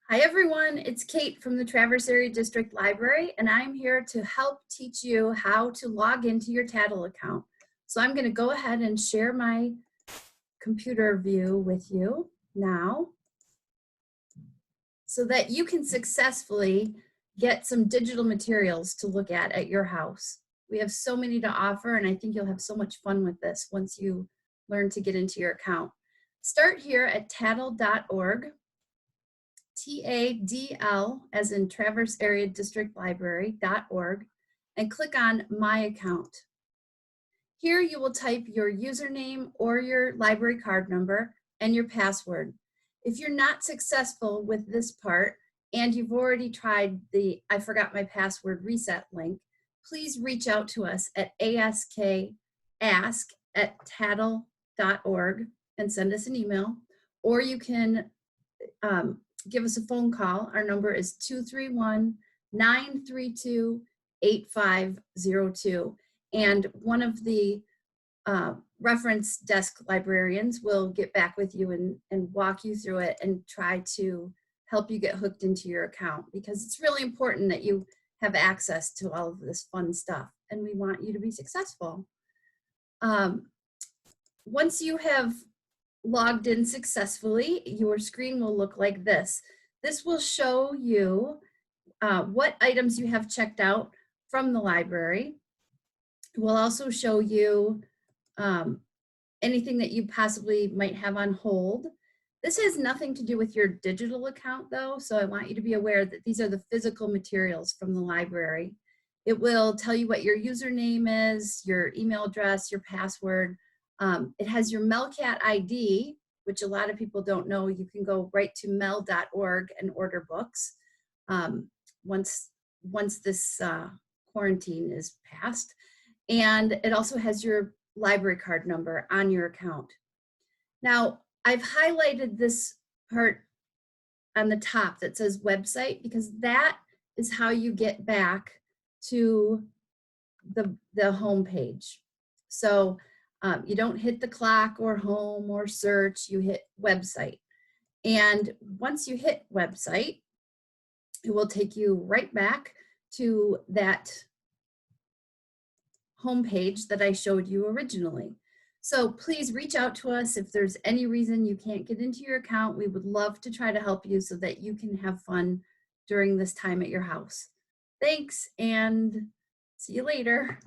Hi everyone, it's Kate from the Traverse Area District Library, and I'm here to help teach you how to log into your TADL account. So I'm going to go ahead and share my computer view with you now so that you can successfully get some digital materials to look at your house. We have so many to offer, and I think you'll have so much fun with this once you learn to get into your account. Start here at TADL.org. TADL, as in Traverse Area District Library.org, and click on My Account. Here you will type your username or your library card number and your password. If you're not successful with this part and you've already tried the I forgot my password reset link, please reach out to us at ask@tadl.org and send us an email, or you can give us a phone call. Our number is 231-932-8502. And one of the reference desk librarians will get back with you and walk you through it and try to help you get hooked into your account, because it's really important that you have access to all of this fun stuff, and we want you to be successful. Once you have logged in successfully, your screen will look like this. This will show you what items you have checked out from the library. It will also show you anything that you possibly might have on hold. This has nothing to do with your digital account though, so I want you to be aware that these are the physical materials from the library. It will tell you what your username is, your email address, your password. It has your Melcat ID, which a lot of people don't know. You can go right to mel.org and order books once this quarantine is passed. And it also has your library card number on your account. Now, I've highlighted this part on the top that says website, because that is how you get back to the home page. So you don't hit the clock or home or search, you hit website. And once you hit website, it will take you right back to that home page that I showed you originally. So please reach out to us if there's any reason you can't get into your account. We would love to try to help you so that you can have fun during this time at your house. Thanks, and see you later.